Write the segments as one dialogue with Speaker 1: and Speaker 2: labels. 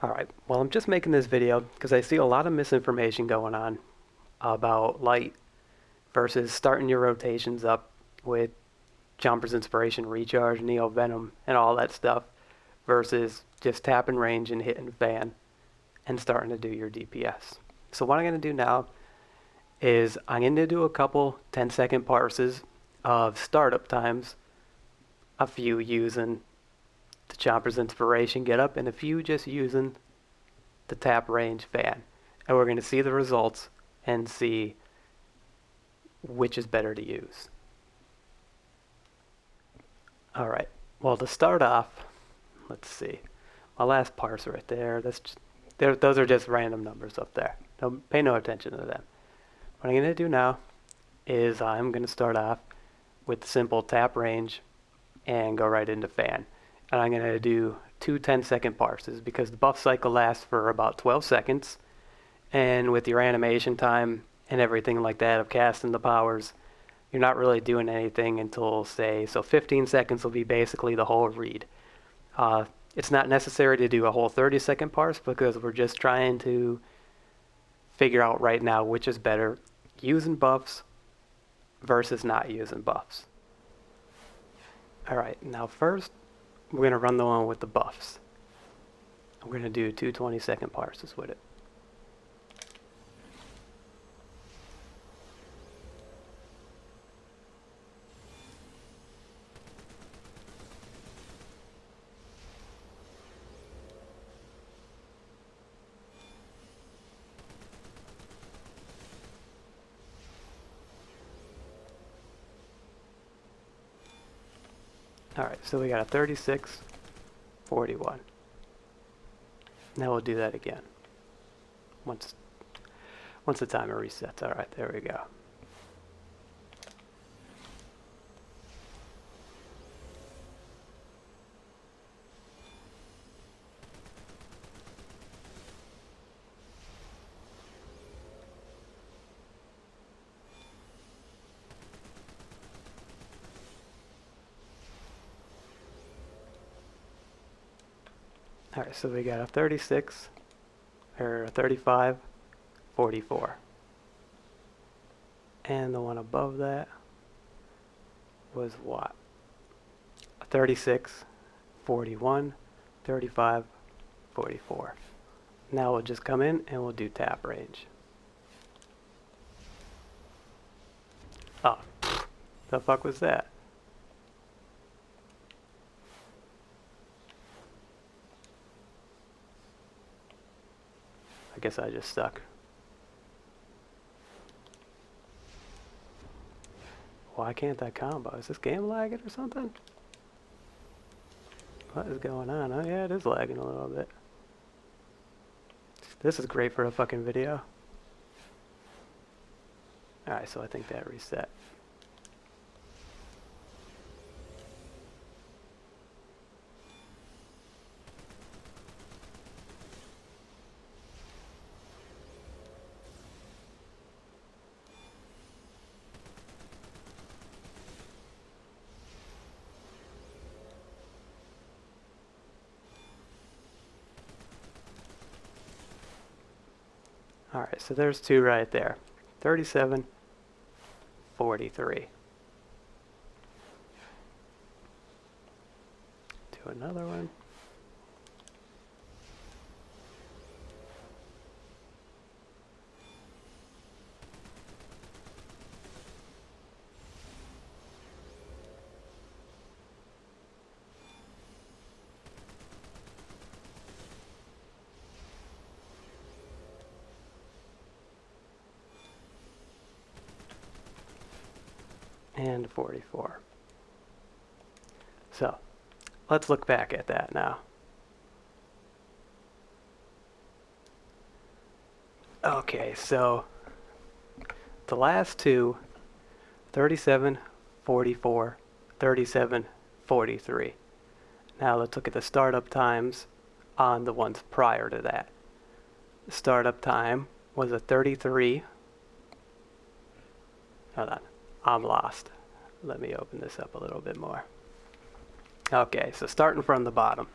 Speaker 1: Alright, well I'm just making this video because I see a lot of misinformation going on about light versus starting your rotations up with Jumper's Inspiration, Recharge, Neo Venom, and all that stuff versus just tapping range and hitting fan and starting to do your DPS. So what I'm going to do now is I'm going to do a couple 10-second parses of startup times, a few using the Chomper's Inspiration get up, and a few just using the tap range fan. And we're going to see the results and see which is better to use. Alright, well to start off, let's see. My last parse right there, those are just random numbers up there. Don't pay no attention to them. What I'm going to do now is I'm going to start off with the simple tap range and go right into fan. And I'm going to do two 10-second parses because the buff cycle lasts for about 12 seconds. And with your animation time and everything like that of casting the powers, you're not really doing anything until, say, so 15 seconds will be basically the whole read. It's not necessary to do a whole 30-second parse because we're just trying to figure out right now which is better, using buffs versus not using buffs. Alright, now first we're going to run the one with the buffs. We're going to do two 20-second parses with it. Alright, so we got a 36, 41. Now we'll do that again. Once the timer resets. Alright, there we go. Alright, so we got a 36, or a 35, 44. And the one above that was what? A 36, 41, 35, 44. Now we'll just come in and we'll do tap range. Oh, the fuck was that? I guess I just suck. Why can't that combo? Is this game lagging or something? What is going on? Oh yeah, it is lagging a little bit. This is great for a fucking video. Alright, so I think that reset. Alright, so there's two right there. 37, 43. Do another one. And 44. So, let's look back at that now. Okay, so the last two, 37, 44, 37, 43. Now let's look at the startup times on the ones prior to that. The startup time was a 33. Hold on. I'm lost. Let me open this up a little bit more. Okay, so starting from the bottom,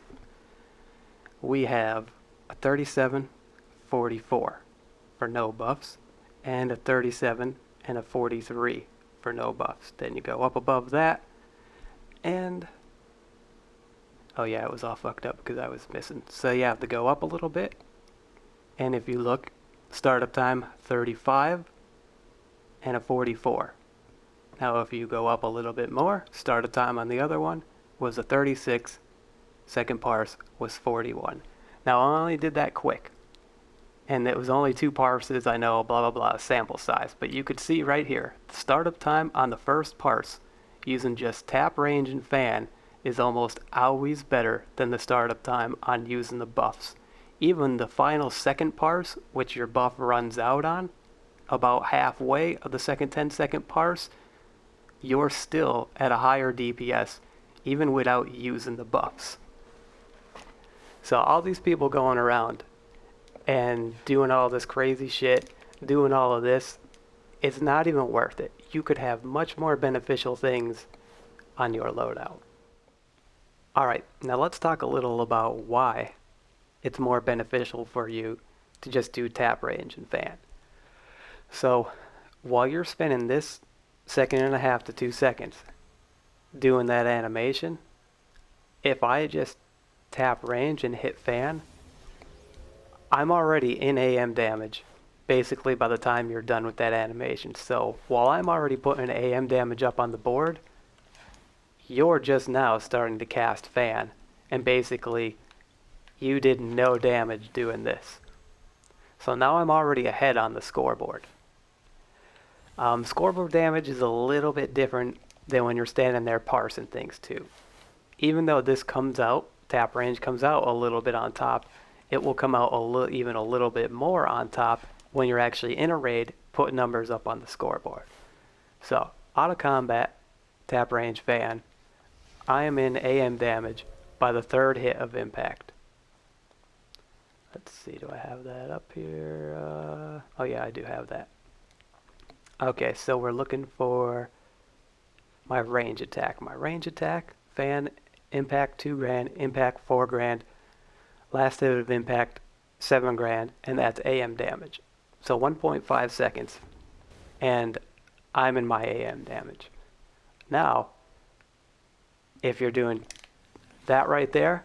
Speaker 1: we have a 37, 44 for no buffs, and a 37 and a 43 for no buffs. Then you go up above that, and oh yeah, it was all fucked up because I was missing. So you have to go up a little bit, and if you look, startup time 35 and a 44. Now if you go up a little bit more, startup time on the other one was a 36, second parse was 41. Now I only did that quick, and it was only 2 parses, I know, blah blah blah, sample size, but you could see right here, the startup time on the first parse using just tap, range, and fan is almost always better than the startup time on using the buffs. Even the final second parse, which your buff runs out on, about halfway of the second 10-second parse, you're still at a higher DPS, even without using the buffs. So all these people going around and doing all this crazy shit, doing all of this, it's not even worth it. You could have much more beneficial things on your loadout. Alright, now let's talk a little about why it's more beneficial for you to just do tap, range, and fan. So while you're spending this 1.5 to 2 seconds doing that animation, if I just tap range and hit fan, I'm already in AM damage basically by the time you're done with that animation. So while I'm already putting AM damage up on the board, you're just now starting to cast fan, and basically you did no damage doing this. So now I'm already ahead on the scoreboard. Scoreboard damage is a little bit different than when you're standing there parsing things too. Even though this comes out, tap range comes out a little bit on top, it will come out even a little bit more on top when you're actually in a raid putting numbers up on the scoreboard. So, auto combat, tap range, fan, I am in AM damage by the 3rd hit of impact. Let's see, do I have that up here? Oh yeah, I do have that. Okay, so we're looking for my range attack. My range attack, fan, impact 2 grand, impact 4 grand, last hit of impact 7 grand, and that's AM damage. So 1.5 seconds, and I'm in my AM damage. Now, if you're doing that right there,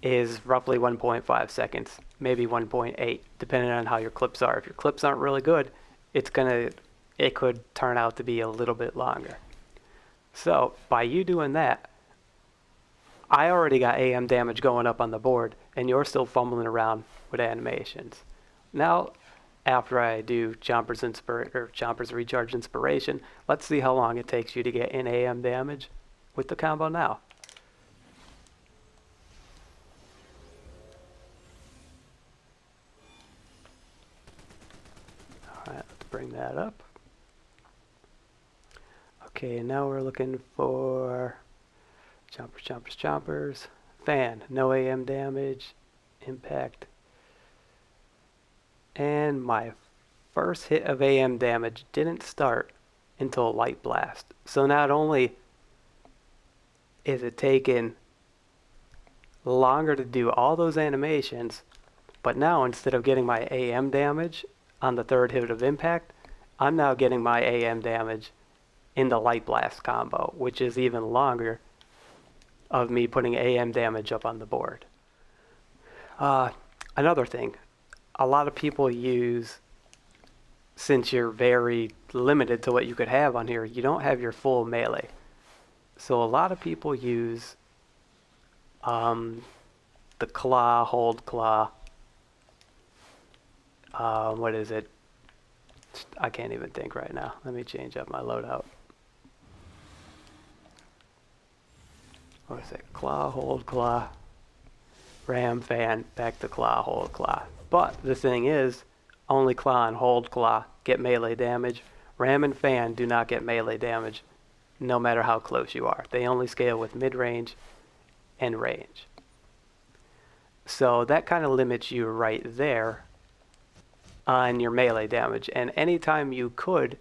Speaker 1: is roughly 1.5 seconds, maybe 1.8, depending on how your clips are. If your clips aren't really good, it could turn out to be a little bit longer. So by you doing that, I already got AM damage going up on the board, and you're still fumbling around with animations. Now, after I do Chomper's Recharge Inspiration, let's see how long it takes you to get in AM damage with the combo now. Alright, let's bring that up. Okay, now we're looking for Chompers. Fan, no AM damage, impact. And my first hit of AM damage didn't start until Light Blast. So not only is it taking longer to do all those animations, but now instead of getting my AM damage on the 3rd hit of impact, I'm now getting my AM damage in the Light Blast combo, which is even longer of me putting AM damage up on the board. Another thing, a lot of people use, since you're very limited to what you could have on here, you don't have your full melee. So a lot of people use the claw, hold claw, what is it? I can't even think right now. Let me change up my loadout. What is it? Claw, hold claw, ram, fan, back to claw, hold claw. But the thing is, only claw and hold claw get melee damage. Ram and fan do not get melee damage, no matter how close you are. They only scale with mid-range and range. So that kind of limits you right there on your melee damage. And anytime you could,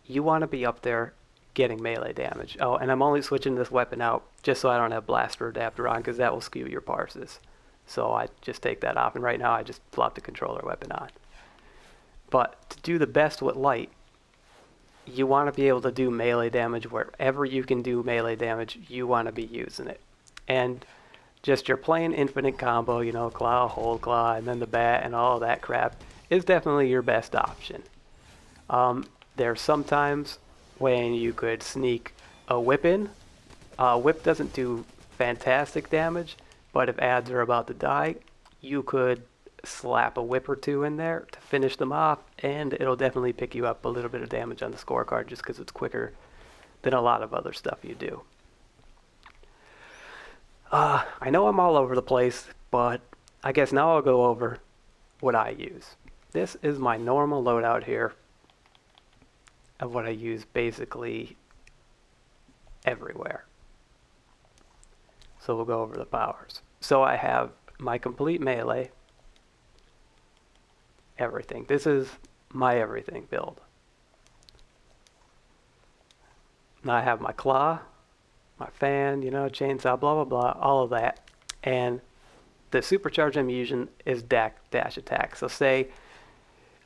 Speaker 1: you want to be up there getting melee damage. Oh, and I'm only switching this weapon out just so I don't have blaster adapter on, because that will skew your parses. So I just take that off, and right now I just flop the controller weapon on. But to do the best with light, you want to be able to do melee damage wherever you can do melee damage, you want to be using it. And just your plain infinite combo, you know, claw, hold claw, and then the bat and all that crap is definitely your best option. There's sometimes when you could sneak a whip in. Whip doesn't do fantastic damage, but if ads are about to die, you could slap a whip or two in there to finish them off, and it'll definitely pick you up a little bit of damage on the scorecard just because it's quicker than a lot of other stuff you do. I know I'm all over the place, but I guess now I'll go over what I use. This is my normal loadout here of what I use basically everywhere. So we'll go over the powers. So I have my complete melee, everything. This is my everything build. Now I have my claw, my fan, you know, chainsaw, blah, blah, blah, all of that. And the supercharge I'm using is dash attack. So say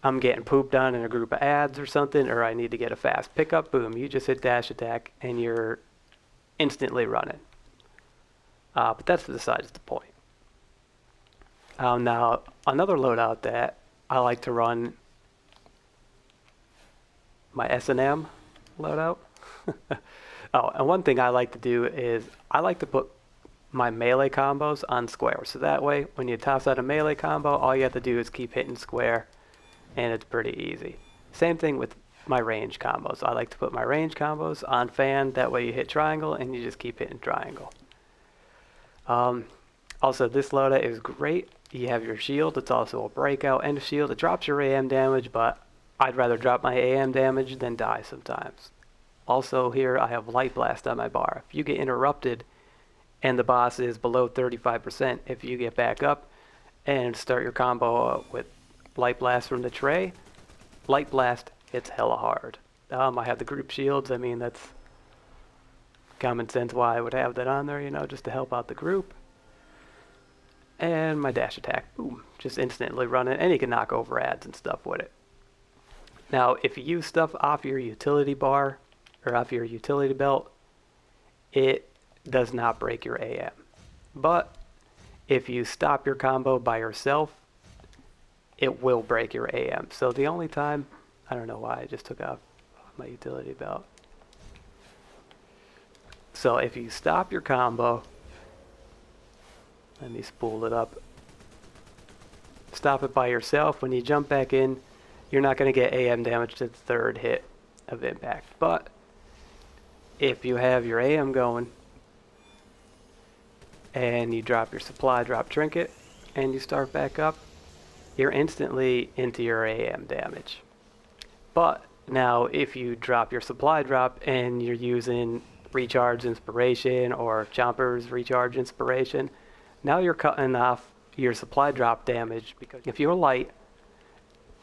Speaker 1: I'm getting pooped on in a group of ads or something, or I need to get a fast pickup, boom, you just hit dash attack and you're instantly running. But that's besides the point. Now, another loadout that I like to run, my S&M loadout. Oh, and one thing I like to do is I like to put my melee combos on square. So that way, when you toss out a melee combo, all you have to do is keep hitting square, and it's pretty easy. Same thing with my range combos. I like to put my range combos on fan. That way you hit triangle, and you just keep hitting triangle. Also, this loadout is great. You have your shield. It's also a breakout and a shield. It drops your AM damage, but I'd rather drop my AM damage than die sometimes. Also here, I have Light Blast on my bar. If you get interrupted and the boss is below 35%, if you get back up and start your combo with Light Blast from the tray, Light Blast hits hella hard. I have the group shields. I mean, that's common sense why I would have that on there, you know, just to help out the group. And my dash attack, boom, just instantly running, and you can knock over ads and stuff with it. Now, if you use stuff off your utility bar or off your utility belt, it does not break your AM. But if you stop your combo by yourself, it will break your AM. So the only time, I don't know why I just took off my utility belt. So if you stop your combo, let me spool it up. Stop it by yourself. When you jump back in, you're not going to get AM damage to the third hit of impact. But if you have your AM going and you drop your supply drop trinket and you start back up, you're instantly into your AM damage. But now if you drop your supply drop and you're using recharge inspiration or chompers recharge inspiration, now you're cutting off your supply drop damage, because if you're light,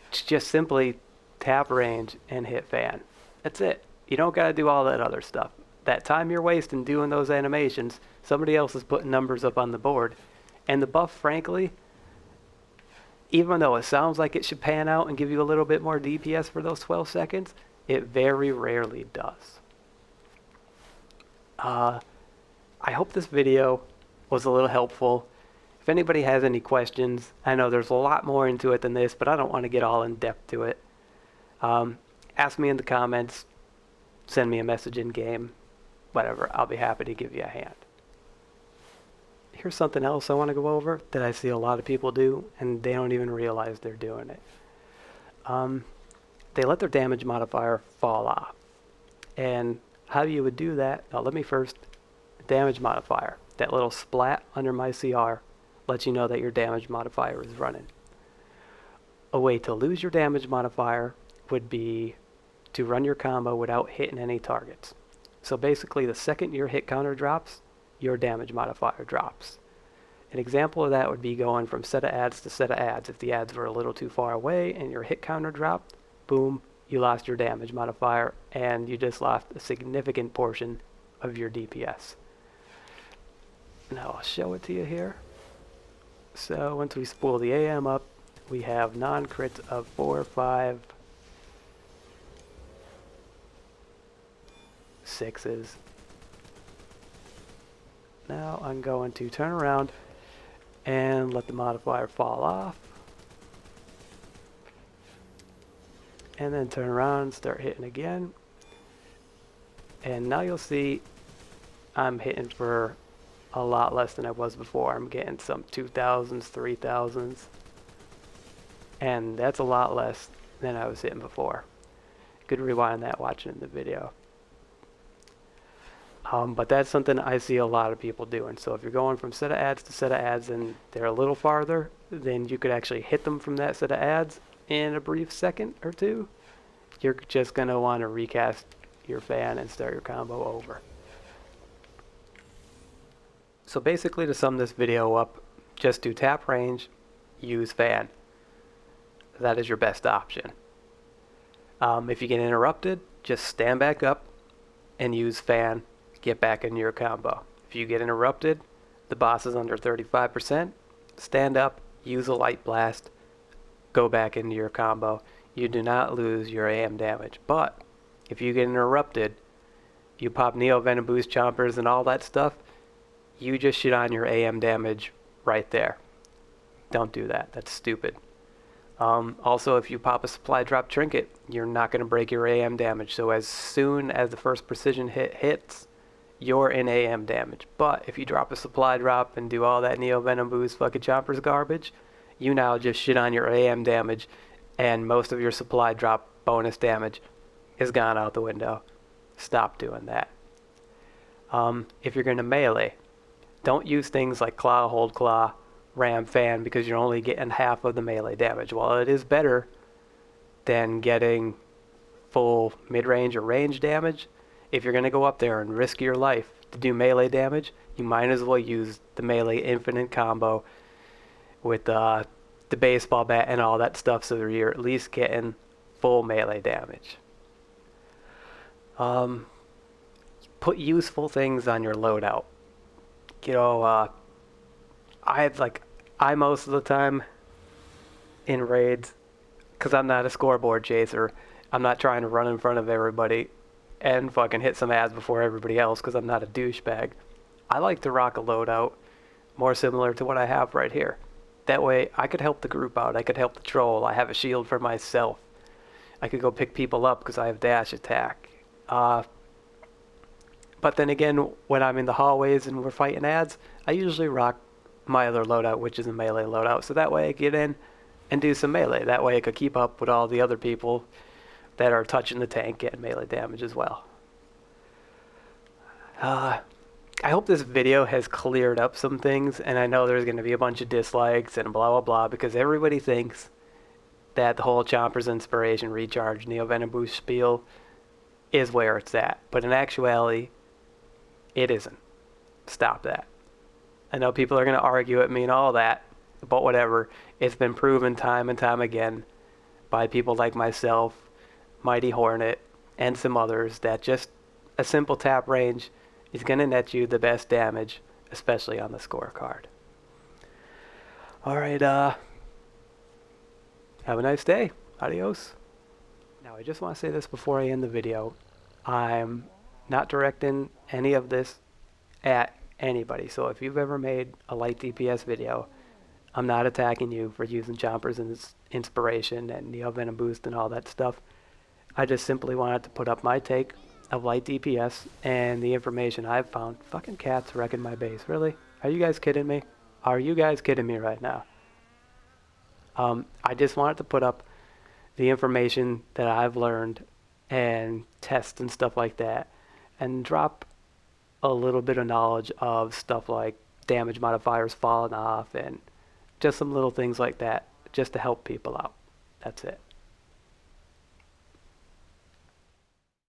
Speaker 1: just simply tap range and hit fan. That's it. You don't got to do all that other stuff. That time you're wasting doing those animations, somebody else is putting numbers up on the board. And the buff, frankly, even though it sounds like it should pan out and give you a little bit more DPS for those 12 seconds, it very rarely does. I hope this video was a little helpful. If anybody has any questions, I know there's a lot more into it than this, but I don't want to get all in depth to it. Ask me in the comments, send me a message in game, whatever. I'll be happy to give you a hand. Here's something else I want to go over that I see a lot of people do, and they don't even realize they're doing it. They let their damage modifier fall off. And how you would do that, now let me first, damage modifier. That little splat under my CR lets you know that your damage modifier is running. A way to lose your damage modifier would be to run your combo without hitting any targets. So basically, the second your hit counter drops, your damage modifier drops. An example of that would be going from set of ads to set of ads. If the ads were a little too far away and your hit counter dropped, boom, you lost your damage modifier and you just lost a significant portion of your DPS. Now I'll show it to you here. So once we spool the AM up, we have non-crits of 4, 5, 6s. Now I'm going to turn around and let the modifier fall off. And then turn around and start hitting again. And now you'll see I'm hitting for a lot less than I was before. I'm getting some 2,000s, 3,000s. And that's a lot less than I was hitting before. You could rewind that watching the video. But that's something I see a lot of people doing. So if you're going from set of ads to set of ads and they're a little farther, then you could actually hit them from that set of ads in a brief second or two. You're just going to want to recast your fan and start your combo over. So basically, to sum this video up, just do tap range, use fan. That is your best option. If you get interrupted, just stand back up and use fan, get back into your combo. If you get interrupted, the boss is under 35%, stand up, use a light blast, go back into your combo. You do not lose your AM damage. But if you get interrupted, you pop Neo Venom Boost Chompers and all that stuff, you just shit on your AM damage right there. Don't do that. That's stupid. Also, if you pop a supply drop trinket, you're not going to break your AM damage. So as soon as the first precision hit hits, you're in AM damage. But if you drop a supply drop and do all that Neo Venom Boost fucking Chompers garbage, you now just shit on your AM damage, and most of your supply drop bonus damage is gone out the window. Stop doing that. If you're going to melee, don't use things like claw, hold claw, ram, fan, because you're only getting half of the melee damage. While it is better than getting full mid-range or range damage, if you're going to go up there and risk your life to do melee damage, you might as well use the melee infinite combo with the baseball bat and all that stuff, so that you're at least getting full melee damage. Put useful things on your loadout. You know, I most of the time in raids, because I'm not a scoreboard chaser, I'm not trying to run in front of everybody and fucking hit some ads before everybody else, because I'm not a douchebag. I like to rock a loadout more similar to what I have right here. That way I could help the group out, I could help the troll, I have a shield for myself. I could go pick people up because I have dash attack. But then again, when I'm in the hallways and we're fighting ads, I usually rock my other loadout, which is a melee loadout. So that way I get in and do some melee. That way I could keep up with all the other people that are touching the tank, getting melee damage as well. I hope this video has cleared up some things, and I know there's going to be a bunch of dislikes and blah blah blah, because everybody thinks that the whole Chompers Inspiration Recharge Neo Venom Boost spiel is where it's at. But in actuality, it isn't. Stop that. I know people are going to argue at me and all that, but whatever. It's been proven time and time again by people like myself, Mighty Hornet, and some others that just a simple tap range is going to net you the best damage, especially on the scorecard. Alright, have a nice day. Adios. Now, I just want to say this before I end the video. I'm not directing any of this at anybody. So if you've ever made a light DPS video, I'm not attacking you for using Chompers and Inspiration and Neo Venom Boost and all that stuff. I just simply wanted to put up my take of light DPS and the information I've found. Fucking cats wrecking my base. Really? Are you guys kidding me? Are you guys kidding me right now? I just wanted to put up the information that I've learned and tests and stuff like that, and drop a little bit of knowledge of stuff like damage modifiers falling off and just some little things like that, just to help people out. That's it.